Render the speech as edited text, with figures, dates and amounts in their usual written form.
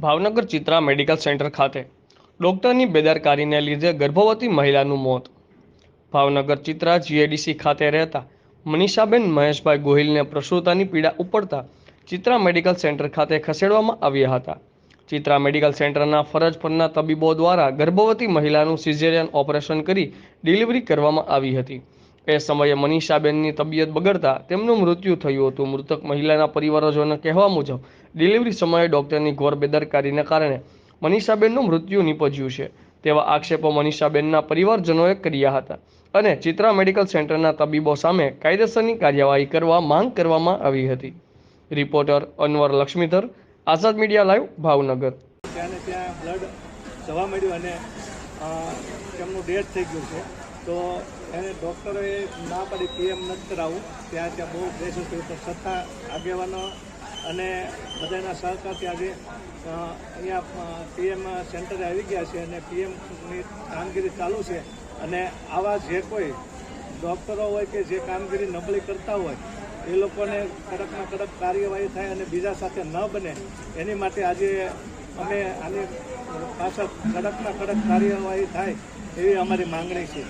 Bhavnagar Chitra medical centre ખાતે ડોક્ટરની બેદરકારીને લીધે ગર્ભવતી મહિલાનું મોત। ભાવનગર ચિત્રા જીઆઈડીસી ખાતે રહેતા મનીષાબેન મહેશભાઈ ગોહિલને પ્રસૂતાની પીડા ઉપડતા ચિત્રા મેડિકલ સેન્ટર ખાતે ખસેડવામાં આવ્યા હતા। ચિત્રા મેડિકલ સેન્ટરના ફરજ પરના તબીબો દ્વારા ગર્ભવતી મહિલાનું સિઝેરિયન ઓપરેશન કરી ડિલિવરી કરવામાં આવી હતી। એ સમયે મનીષાબેનની તબિયત બગડતા તેમનું મૃત્યુ થયું હતું। મૃતક મહિલાના પરિવારજોના કહેવા મુજબ ડિલિવરી સમયે ડોક્ટરની ઘોર બેદરકારીને કારણે મનીષાબેનનું મૃત્યુ નીપજ્યું છે તેવા આક્ષેપો મનીષાબેનના પરિવારજનોએ કર્યા હતા અને ચિત્રા મેડિકલ સેન્ટરના તબીબો સામે કાયદેસરની કાર્યવાહી કરવા માંગ કરવામાં આવી હતી। રિપોર્ટર અનવર લક્ષ્મીધર, આઝાદ મીડિયા લાઈવ, ભાવનગર। ત્યાં બ્લડ જવા મળ્યું અને તેમનું ડેથ થઈ ગયું છે, તો એને ડૉક્ટરોએ ના પાડી પીએમ નથી કરાવવું। ત્યાં બહુ પ્રેશર થયું, તો છતાં આગેવાનો અને બધાના સહકારથી આજે અહીંયા પીએમ સેન્ટરે આવી ગયા છે અને પીએમની કામગીરી ચાલુ છે। અને આવા જે કોઈ ડૉક્ટરો હોય કે જે કામગીરી નબળી કરતા હોય એ લોકોને કડકમાં કડક કાર્યવાહી થાય અને બીજા સાથે ન બને, એની માટે આજે અમે આની પાછળ કડકમાં કડક કાર્યવાહી થાય એવી અમારી માંગણી છે।